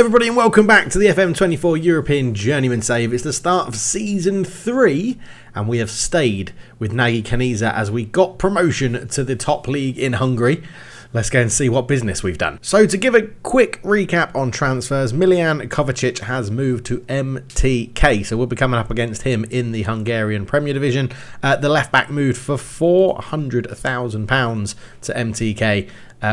Hello everybody and welcome back to the FM24 European Journeyman Save. It's the start of Season 3 and we have stayed with Nagykanizsa as we got promotion to the top league in Hungary. Let's go and see what business we've done. So to give a quick recap on transfers, Miljan Kovacic has moved to MTK. So we'll be coming up against him in the Hungarian Premier Division. The left back moved for £400,000 to MTK.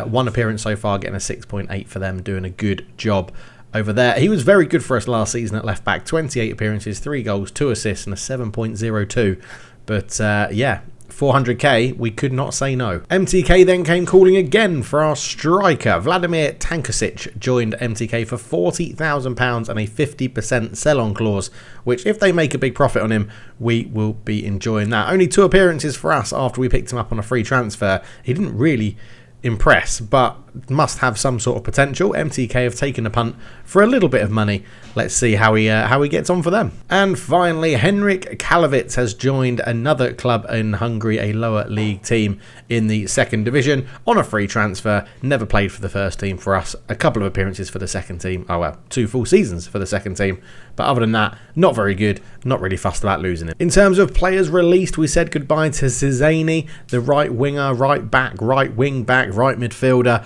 One appearance so far, getting a 6.8 for them, doing a good job over there. He was very good for us last season at left back. 28 appearances, 3 goals, 2 assists and a 7.02. But yeah, 400k, we could not say no. MTK then came calling again for our striker. Vladimir Tankasic joined MTK for £40,000 and a 50% sell-on clause, which if they make a big profit on him, we will be enjoying that. Only 2 appearances for us after we picked him up on a free transfer. He didn't really impress, but must have some sort of potential. MTK have taken a punt for a little bit of money. Let's see how he gets on for them. And finally, Henrik Kalavitz has joined another club in Hungary, a lower league team in the second division on a free transfer. Never played for the first team for us. A couple of appearances for the second team. Oh well, 2 full seasons for the second team. But other than that, not very good. Not really fussed about losing him. In terms of players released, we said goodbye to Szczęsny, the right winger, right back, right wing back, right midfielder.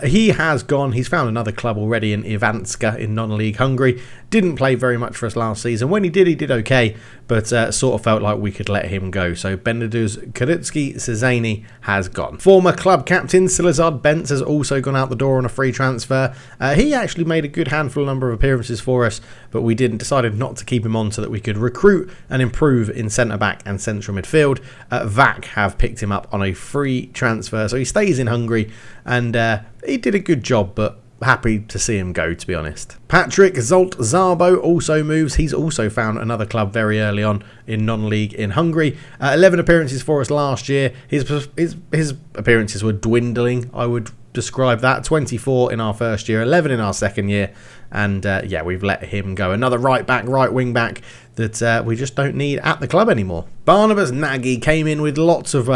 He has gone. He's found another club already in Ivanska in non-league Hungary. Didn't play very much for us last season. When he did okay, but sort of felt like we could let him go. So Beneduz Karutsky Szczęsny has gone. Former club captain Silazard Bentz has also gone out the door on a free transfer. He actually made a good number of appearances for us, but we decided not to keep him on so that we could recruit and improve in centre-back and central midfield. VAC have picked him up on a free transfer, so he stays in Hungary, and he did a good job, but happy to see him go, to be honest. Patrick Zolt-Szabo also moves. He's also found another club very early on in non-league in Hungary. 11 appearances for us last year. His appearances were dwindling, I would describe that. 24 in our first year, 11 in our second year, and yeah, we've let him go. Another right back, right wing back that we just don't need at the club anymore. Barnabas Nagy came in with lots of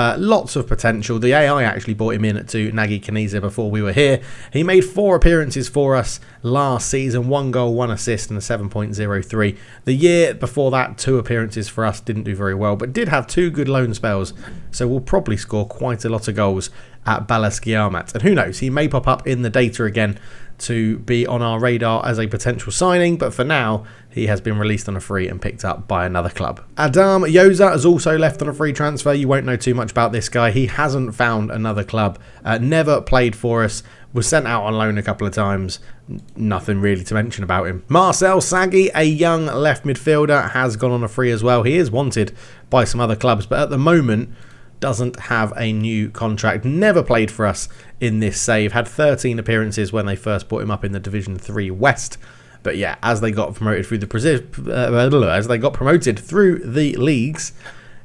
potential. The AI actually brought him in to Nagykanizsa before we were here. He made 4 appearances for us last season, 1 goal, 1 assist and a 7.03. The year before that, 2 appearances for us, didn't do very well, but did have 2 good loan spells, so we'll probably score quite a lot of goals at Balaskiamat. And who knows, he may pop up in the data again to be on our radar as a potential signing, but for now he has been released on a free and picked up by another club. Adam Yoza has also left on a free transfer. You won't know too much about this guy. He hasn't found another club, never played for us, was sent out on loan a couple of times. Nothing really to mention about him. Marcel Sagi, a young left midfielder, has gone on a free as well. He is wanted by some other clubs, but at the moment doesn't have a new contract. Never played for us in this save. Had 13 appearances when they first brought him up in the Division 3 West. But yeah, as they got promoted through the leagues,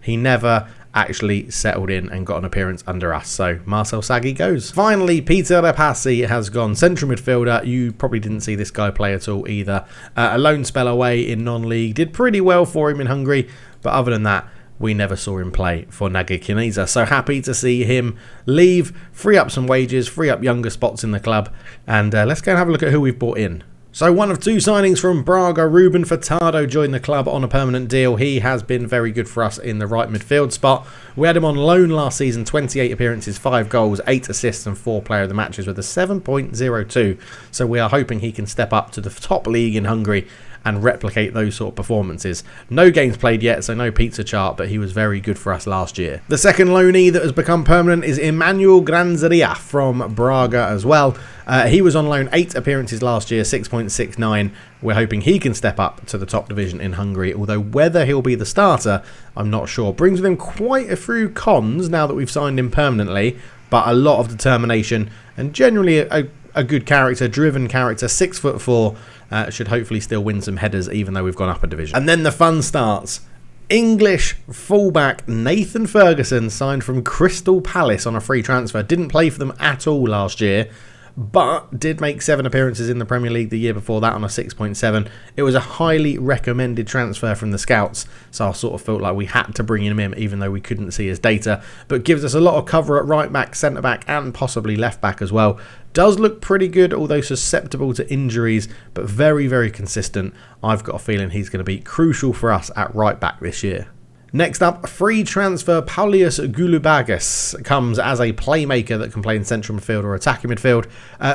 he never actually settled in and got an appearance under us. So Marcel Sagi goes. Finally, Peter Repassi has gone. Central midfielder. You probably didn't see this guy play at all either. A loan spell away in non-league. Did pretty well for him in Hungary, but other than that, we never saw him play for Nagykanizsa. So happy to see him leave, free up some wages, free up younger spots in the club, and let's go and have a look at who we've brought in. So one of 2 signings from Braga, Ruben Furtado joined the club on a permanent deal. He has been very good for us in the right midfield spot. We had him on loan last season, 28 appearances, 5 goals, 8 assists and 4 player of the matches with a 7.02. So we are hoping he can step up to the top league in Hungary and replicate those sort of performances. No games played yet, so no pizza chart, but he was very good for us last year. The second loanee that has become permanent is Emmanuel Granzeria from Braga as well. He was on loan 8 appearances last year, 6.69. We're hoping he can step up to the top division in Hungary, although whether he'll be the starter, I'm not sure. Brings with him quite a few cons now that we've signed him permanently, but a lot of determination and generally a good character, driven character, 6'4", should hopefully still win some headers even though we've gone up a division. And then the fun starts. English fullback Nathan Ferguson signed from Crystal Palace on a free transfer. Didn't play for them at all last year, but did make 7 appearances in the Premier League the year before that on a 6.7. It was a highly recommended transfer from the scouts, so I sort of felt like we had to bring him in even though we couldn't see his data, but gives us a lot of cover at right back, centre back and possibly left back as well. Does look pretty good, although susceptible to injuries, but very, very consistent. I've got a feeling he's going to be crucial for us at right back this year. Next up, free transfer Paulius Gulubagis comes as a playmaker that can play in central midfield or attacking midfield.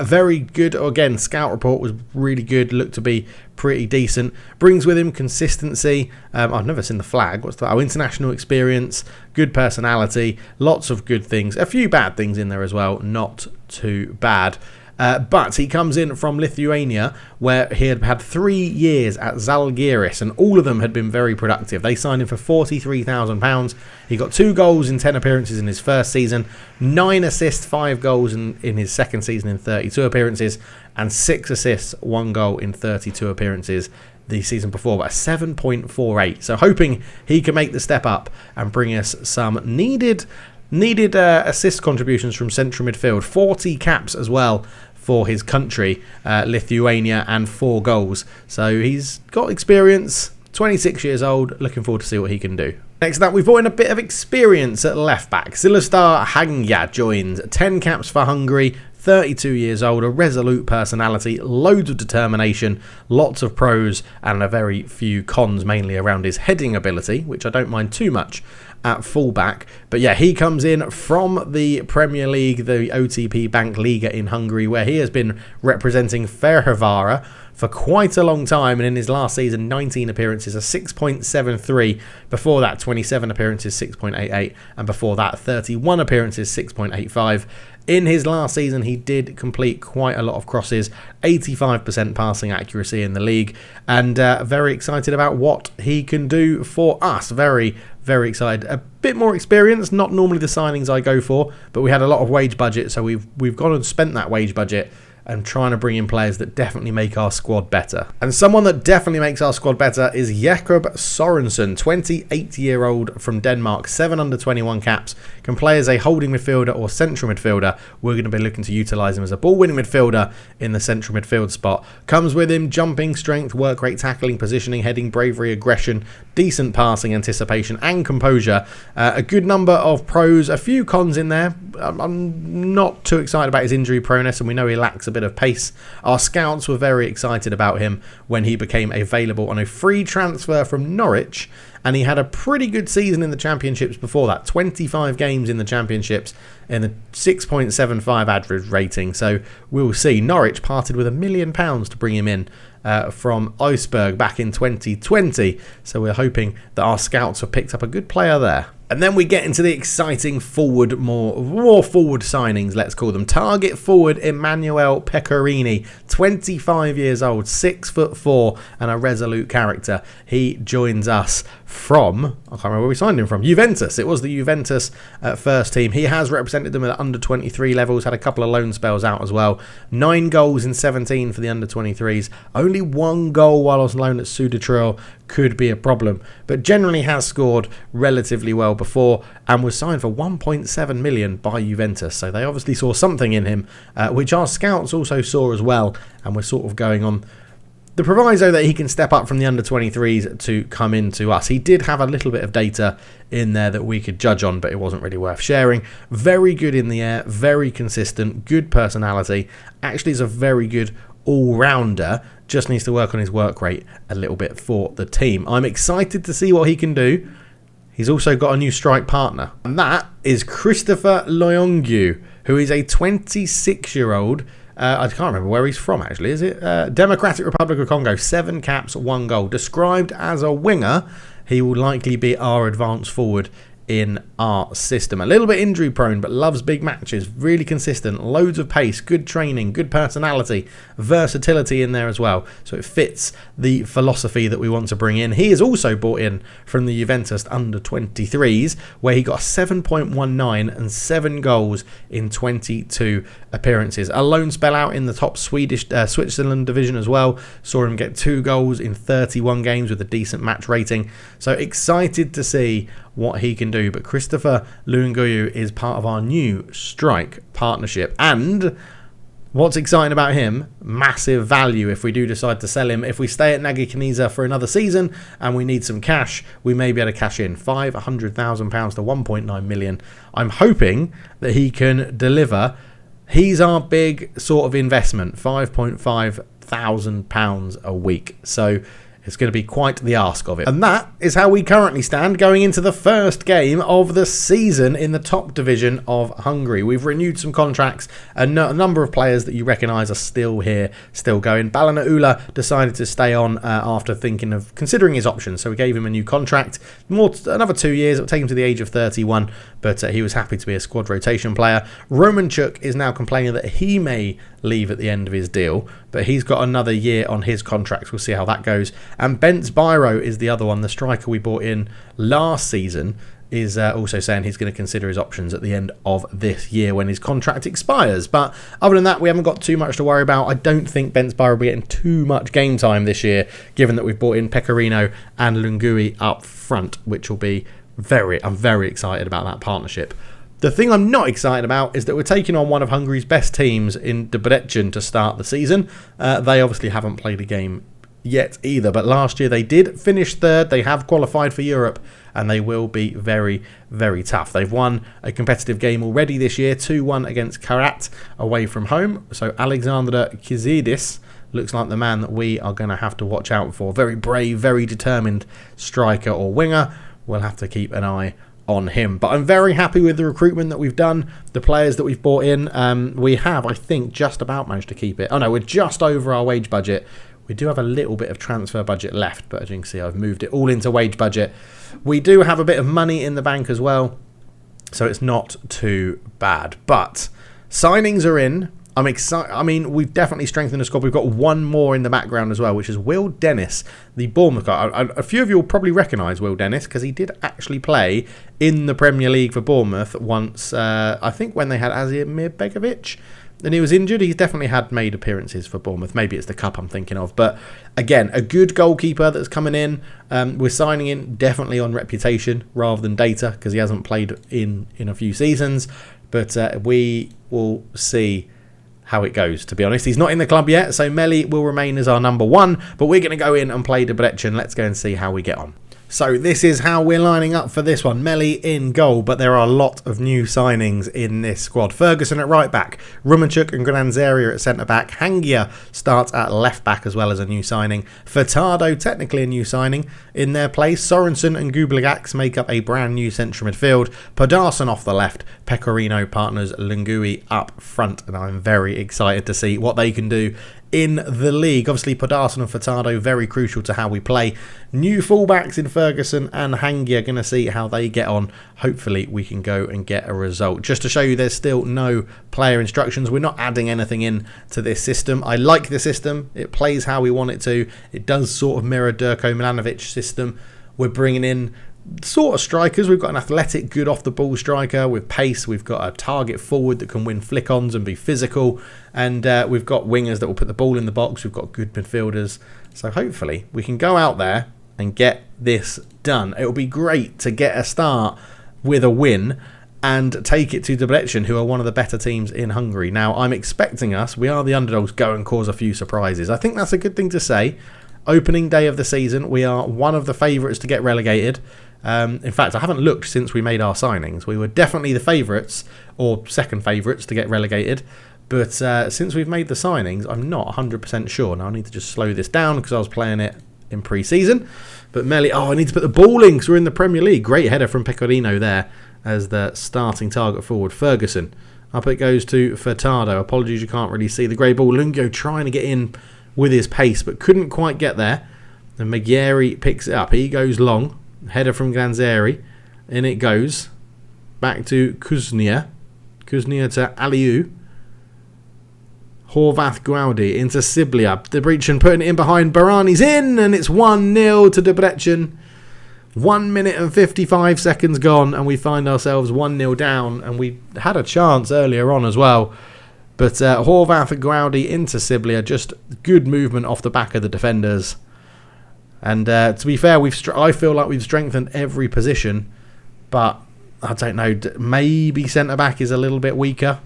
Very good. Again, scout report was really good. Looked to be pretty decent. Brings with him consistency. I've never seen the flag. What's that? Oh, international experience. Good personality. Lots of good things. A few bad things in there as well. Not too bad. But he comes in from Lithuania, where he had had 3 years at Zalgiris, and all of them had been very productive. They signed him for £43,000. He got 2 goals in 10 appearances in his first season, 9 assists, 5 goals in his second season in 32 appearances, and 6 assists, 1 goal in 32 appearances the season before, but a 7.48. So hoping he can make the step up and bring us some needed assist contributions from central midfield. 40 caps as well for his country, Lithuania, and 4 goals. So he's got experience, 26 years old, looking forward to see what he can do. Next up, we've brought in a bit of experience at left back. Silastar Hangya joins, 10 caps for Hungary, 32 years old, a resolute personality, loads of determination, lots of pros and a very few cons, mainly around his heading ability, which I don't mind too much at fullback. But yeah, he comes in from the Premier League, the OTP Bank Liga in Hungary, where he has been representing Fehérvár for quite a long time, and in his last season 19 appearances, a 6.73, before that 27 appearances, 6.88, and before that 31 appearances, 6.85. In his last season, he did complete quite a lot of crosses, 85% passing accuracy in the league, and very excited about what he can do for us. Very, very excited. A bit more experience, not normally the signings I go for, but we had a lot of wage budget, so we've gone and spent that wage budget and trying to bring in players that definitely make our squad better. And someone that definitely makes our squad better is Jakob Sorensen, 28-year-old from Denmark, 7 under-21 caps, can play as a holding midfielder or central midfielder. We're going to be looking to utilise him as a ball-winning midfielder in the central midfield spot. Comes with him jumping, strength, work rate, tackling, positioning, heading, bravery, aggression, decent passing, anticipation and composure. A good number of pros, a few cons in there. I'm not too excited about his injury proneness, and we know he lacks a bit of pace. Our scouts were very excited about him when he became available on a free transfer from Norwich, and he had a pretty good season in the championships before that. 25 games in the championships and a 6.75 average rating. So we'll see. Norwich parted with £1 million to bring him in from Iceberg back in 2020. So we're hoping that our scouts have picked up a good player there. And then we get into the exciting forward, more forward signings, let's call them. Target forward Emanuele Pecorini, 25 years old, 6'4", and a resolute character. He joins us from, I can't remember where we signed him from, Juventus. It was the Juventus first team. He has represented them at under-23 levels, had a couple of loan spells out as well. 9 goals in 17 for the under-23s. Only 1 goal while on loan at Sudatril. Could be a problem, but generally has scored relatively well before and was signed for 1.7 million by Juventus. So they obviously saw something in him, which our scouts also saw as well, and we're sort of going on the proviso that he can step up from the under-23s to come into us. He did have a little bit of data in there that we could judge on, but it wasn't really worth sharing. Very good in the air, very consistent, good personality. Actually is a very good all-rounder. Just needs to work on his work rate a little bit for the team. I'm excited to see what he can do. He's also got a new strike partner, and that is Christopher Loyongu, who is a 26-year-old. I can't remember where he's from, actually. Is it Democratic Republic of Congo? 7 caps, 1 goal. Described as a winger, he will likely be our advanced forward in our system. A little bit injury prone, but loves big matches, really consistent, loads of pace, good training, good personality, versatility in there as well. So it fits the philosophy that we want to bring in. He is also brought in from the Juventus under-23s, where he got 7.19 and 7 goals in 22 appearances. A loan spell out in the top Switzerland division as well. Saw him get 2 goals in 31 games with a decent match rating. So excited to see what he can do. But Christopher Luengoyu is part of our new strike partnership. And What's exciting about him? Massive value if we do decide to sell him. If we stay at Nagykanizsa for another season and we need some cash, we may be able to cash in £500,000 to 1.9 million. I'm hoping that he can deliver. He's our big sort of investment, £5,500 a week. So it's going to be quite the ask of it. And that is how we currently stand going into the first game of the season in the top division of Hungary. We've renewed some contracts. A number of players that you recognise are still here, still going. Balanaula decided to stay on after considering his options. So we gave him a new contract. Another 2 years. It'll take him to the age of 31. But he was happy to be a squad rotation player. Romanchuk is now complaining that he may leave at the end of his deal. But he's got another year on his contract. We'll see how that goes. And Bence Biro is the other one, the striker we bought in last season, is also saying he's going to consider his options at the end of this year when his contract expires. But other than that, we haven't got too much to worry about. I don't think Bence Biro will be getting too much game time this year, given that we've bought in Pecorino and Lungui up front, which will be I'm very excited about that partnership. The thing I'm not excited about is that we're taking on one of Hungary's best teams in Debrecen to start the season. They obviously haven't played a game yet either, but last year they did finish third. They have qualified for Europe and they will be very, very tough. They've won a competitive game already this year, 2-1 against Karat away from home. So Alexander Kizidis looks like the man that we are going to have to watch out for. Very brave, very determined striker or winger. We'll have to keep an eye on him. But I'm very happy with the recruitment that we've done, the players that we've brought in. We have, I think, just about managed to keep it. Oh no, we're just over our wage budget. We do have a little bit of transfer budget left, but as you can see, I've moved it all into wage budget. We do have a bit of money in the bank as well, so it's not too bad. But signings are in. I'm excited. I mean, we've definitely strengthened the squad. We've got one more in the background as well, which is Will Dennis, the Bournemouth guy. A few of you will probably recognise Will Dennis because he did actually play in the Premier League for Bournemouth once, I think when they had Azir Mirbegovic. And he was injured. He's definitely made appearances for Bournemouth. Maybe it's the Cup I'm thinking of. But again, a good goalkeeper that's coming in. We're signing in definitely on reputation rather than data because he hasn't played in a few seasons. But we will see how it goes, to be honest. He's not in the club yet, so Meli will remain as our number one. But we're going to go in and play Debrecen. Let's go and see how we get on. So this is how we're lining up for this one. Meli in goal, but there are a lot of new signings in this squad. Ferguson at right back, Romanchuk and Granzeria at centre back. Hangia starts at left back as well as a new signing. Furtado, technically a new signing in their place. Sorensen and Gublagax make up a brand new central midfield. Podarson off the left. Pecorino partners Lungui up front, and I'm very excited to see what they can do in the league. Obviously, Podarson and Furtado very crucial to how we play. New fullbacks in Ferguson and Hangia. Going to see how they get on. Hopefully, we can go and get a result. Just to show you, there's still no player instructions. We're not adding anything in to this system. I like the system. It plays how we want it to. It does sort of mirror Durko Milanovic's system. We're bringing in sort of strikers. We've got an athletic, good off the ball striker with pace. We've got a target forward that can win flick-ons and be physical, and we've got wingers that will put the ball in the box. We've got good midfielders, so hopefully we can go out there and get this done. It will be great to get a start with a win and take it to Debrecen, who are one of the better teams in Hungary. Now I'm expecting we are the underdogs, go and cause a few surprises. I think that's a good thing to say. Opening day of the season, we are one of the favourites to get relegated. In fact, I haven't looked since we made our signings. We were definitely the favourites, or second favourites, to get relegated. But since we've made the signings, I'm not 100% sure. Now I need to just slow this down because I was playing it in pre-season. But Meli, I need to put the ball in because we're in the Premier League. Great header from Pecorino there as the starting target forward. Ferguson. Up it goes to Furtado. Apologies, you can't really see the grey ball. Lungo trying to get in with his pace, but couldn't quite get there. And Magyari picks it up. He goes long. Header from Granzeri. In it goes. Back to Kuznia. Kuznia to Aliu. Horvath Guaudi into Siblia. Debrecen putting it in behind. Barani's in, and it's 1-0 to Debrecen. 1 minute and 55 seconds gone, and we find ourselves 1-0 down. And we had a chance earlier on as well. But Horvath and Guaudi into Siblia. Just good movement off the back of the defenders. And to be fair, I feel like we've strengthened every position. But I don't know, maybe centre-back is a little bit weaker.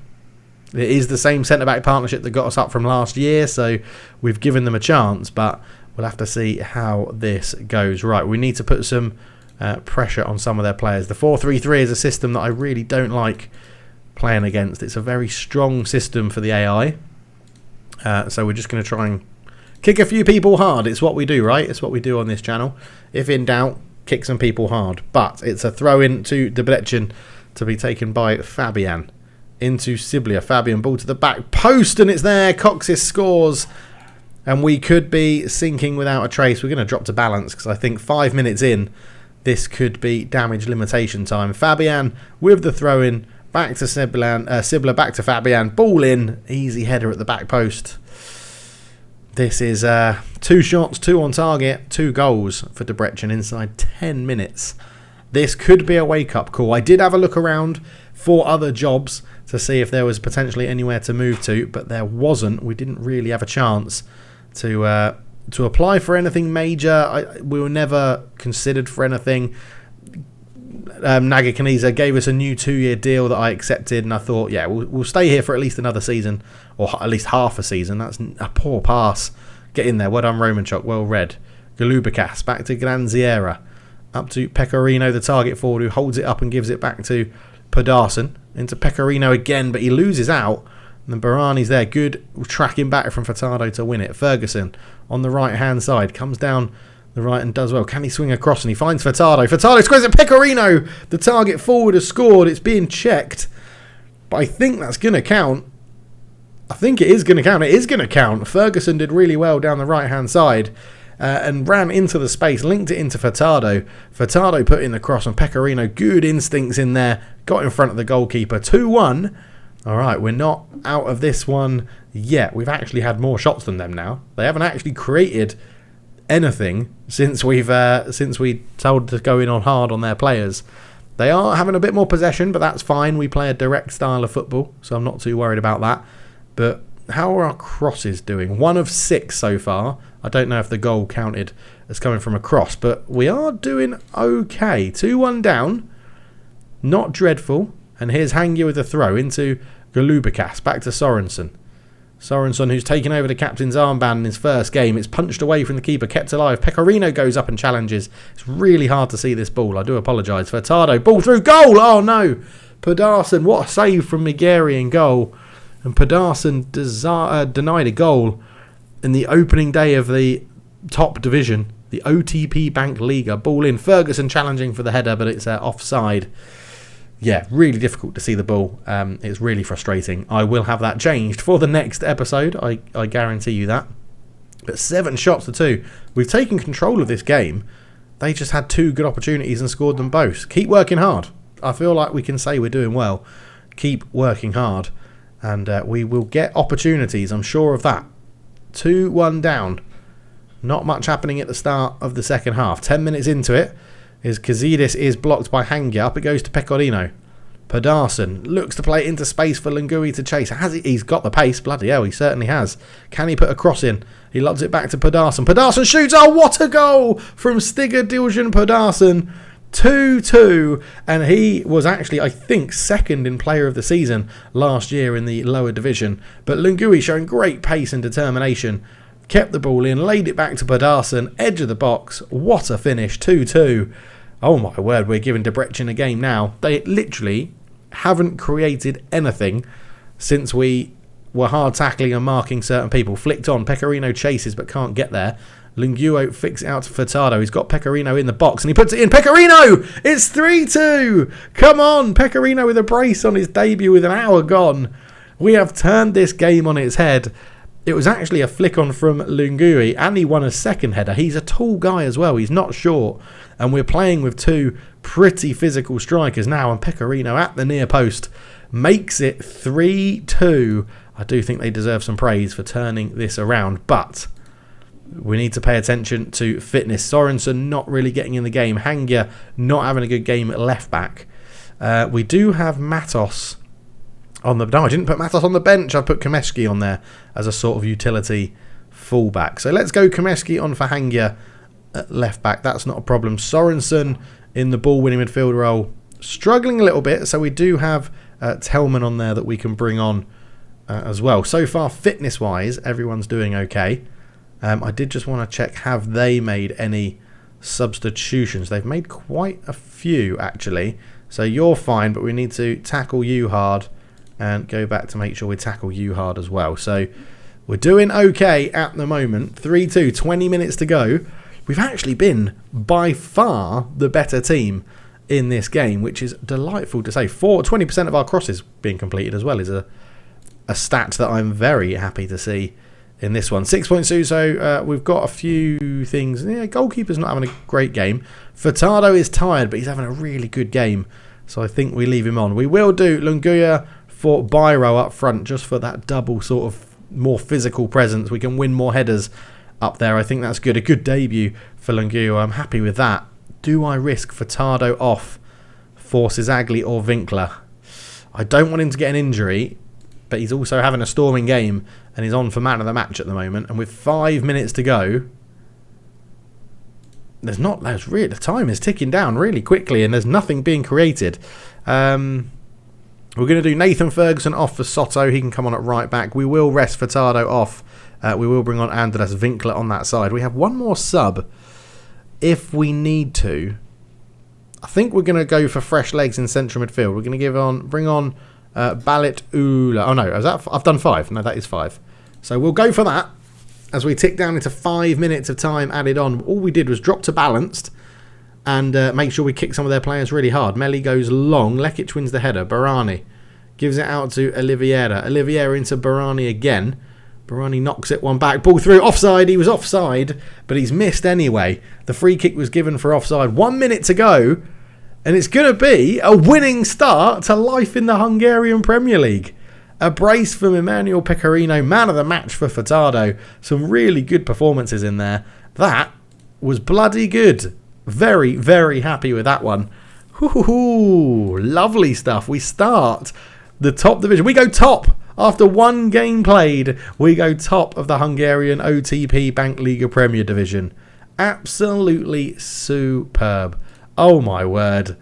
It is the same centre-back partnership that got us up from last year, so we've given them a chance, but we'll have to see how this goes. Right, we need to put some pressure on some of their players. The 4-3-3 is a system that I really don't like playing against. It's a very strong system for the AI, so we're just going to try and kick a few people hard. It's what we do, right? It's what we do on this channel. If in doubt, kick some people hard. But it's a throw-in to Debrecen to be taken by Fabian. Into Siblia. Fabian, ball to the back post, and it's there. Coxis scores. And we could be sinking without a trace. We're going to drop to balance because I think 5 minutes in, this could be damage limitation time. Fabian with the throw-in. Back to Sibler, back to Fabian. Ball in. Easy header at the back post. This is 2 shots, 2 on target, 2 goals for Debrecen inside 10 minutes. This could be a wake-up call. I did have a look around for other jobs to see if there was potentially anywhere to move to, but there wasn't. We didn't really have a chance to apply for anything major. We were never considered for anything. Nagykanizsa gave us a new 2-year deal that I accepted, and I thought, yeah, we'll stay here for at least another season, or at least half a season. That's a poor pass. Get in there. Well done, Romanchuk. Well read. Galubikas back to Granziera. Up to Pecorino, the target forward, who holds it up and gives it back to Pedersen. Into Pecorino again, but he loses out. And then Barani's there. Good tracking back from Furtado to win it. Ferguson on the right-hand side. Comes down the right and does well. Can he swing across? And he finds Furtado. Furtado squares it. Pecorino, the target forward, has scored. It's being checked. But I think that's going to count. I think it is going to count. It is going to count. Ferguson did really well down the right-hand side. And ran into the space, linked it into Furtado. Furtado put in the cross, and Pecorino, good instincts in there, got in front of the goalkeeper. 2-1. All right, we're not out of this one yet. We've actually had more shots than them now. They haven't actually created anything since we told to go in on hard on their players. They are having a bit more possession, but that's fine. We play a direct style of football, so I'm not too worried about that. But how are our crosses doing? 1 of 6 so far. I don't know if the goal counted as coming from a cross, but we are doing okay. 2-1 down. Not dreadful. And here's Hangya with a throw into Galubikas. Back to Sorensen. Sorensen, who's taken over the captain's armband in his first game. It's punched away from the keeper, kept alive. Pecorino goes up and challenges. It's really hard to see this ball. I do apologise. Furtado, ball through, goal! Oh no! Pedersen, what a save from Migeri in goal. And Pedersen denied a goal in the opening day of the top division, the OTP Bank Liga. Ball in. Ferguson challenging for the header, but it's offside. Yeah, really difficult to see the ball. It's really frustrating. I will have that changed for the next episode. I guarantee you that. But 7 shots to 2. We've taken control of this game. They just had 2 good opportunities and scored them both. Keep working hard. I feel like we can say we're doing well. Keep working hard. And we will get opportunities, I'm sure of that. 2-1 down. Not much happening at the start of the second half. 10 minutes into it, Kazidis is blocked by Hangya. Up it goes to Pecorino. Pedersen looks to play it into space for Lungui to chase. He's got the pace. Bloody hell, he certainly has. Can he put a cross in? He lobs it back to Pedersen. Pedersen shoots. Oh, what a goal from Stiga Diljan Pedersen. 2-2, and he was actually, I think, second in player of the season last year in the lower division. But Lungui showing great pace and determination, kept the ball in, laid it back to Pedersen, edge of the box. What a finish, 2-2. Oh my word, we're giving Debrecen a game now. They literally haven't created anything since we were hard tackling and marking certain people. Flicked on, Pecorino chases but can't get there. Linguo flicks it out to Furtado. He's got Pecorino in the box and he puts it in. Pecorino! It's 3-2! Come on! Pecorino with a brace on his debut with an hour gone. We have turned this game on its head. It was actually a flick on from Lungui and he won a second header. He's a tall guy as well. He's not short. And we're playing with 2 pretty physical strikers now. And Pecorino at the near post makes it 3-2. I do think they deserve some praise for turning this around. But we need to pay attention to fitness. Sorensen not really getting in the game. Hangya not having a good game at left back. We do have Matos on the... No, I didn't put Matos on the bench. I put Komeski on there as a sort of utility fullback. So let's go Komeski on for Hangya at left back. That's not a problem. Sorensen in the ball-winning midfield role. Struggling a little bit. So we do have Tellman on there that we can bring on as well. So far, fitness-wise, everyone's doing okay. I did just want to check, have they made any substitutions? They've made quite a few, actually. So you're fine, but we need to tackle you hard and go back to make sure we tackle you hard as well. So we're doing okay at the moment. 3-2, 20 minutes to go. We've actually been by far the better team in this game, which is delightful to say. 20% of our crosses being completed as well is a stat that I'm very happy to see in this one. 6 points, so we've got a few things. Yeah, goalkeeper's not having a great game. Furtado is tired, but he's having a really good game, so I think we leave him on. We will do Lunguya for Biro up front, just for that double sort of more physical presence. We can win more headers up there. I think that's good. A good debut for Lunguya. I'm happy with that. Do I risk Furtado off for Cizagli or Winkler? I don't want him to get an injury, but he's also having a storming game and he's on for man of the match at the moment. And with 5 minutes to go, the time is ticking down really quickly and there's nothing being created. We're going to do Nathan Ferguson off for Soto. He can come on at right back. We will rest Furtado off. We will bring on Andres Winkler on that side. We have one more sub if we need to. I think we're going to go for fresh legs in central midfield. We're going to bring on Balit Ula. Oh no, I've done 5. No, that is 5. So we'll go for that as we tick down into 5 minutes of time added on. All we did was drop to balanced and make sure we kick some of their players really hard. Melli goes long. Lekic wins the header. Barani gives it out to Oliveira. Oliveira into Barani again. Barani knocks it one back. Ball through. Offside. He was offside, but he's missed anyway. The free kick was given for offside. 1 minute to go, and it's going to be a winning start to life in the Hungarian Premier League. A brace from Emmanuel Pecorino. Man of the match for Furtado. Some really good performances in there. That was bloody good. Very, very happy with that one. Lovely stuff. We start the top division. We go top. After one game played, we go top of the Hungarian OTP Bank Liga Premier Division. Absolutely superb. Oh my word.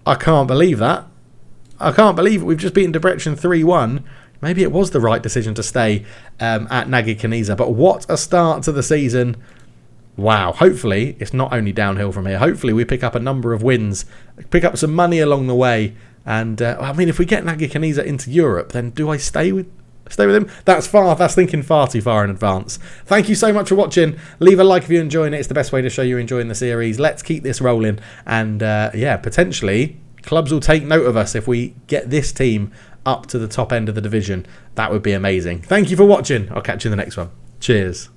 I can't believe that. I can't believe it. We've just beaten Debrecen 3-1. Maybe it was the right decision to stay at Nagykanizsa. But what a start to the season. Wow. Hopefully, it's not only downhill from here. Hopefully, we pick up a number of wins. Pick up some money along the way. And I mean, if we get Nagykanizsa into Europe, then do I stay with him? That's thinking far too far in advance. Thank you so much for watching. Leave a like if you're enjoying it. It's the best way to show you're enjoying the series. Let's keep this rolling. And potentially clubs will take note of us if we get this team up to the top end of the division. That would be amazing. Thank you for watching. I'll catch you in the next one. Cheers.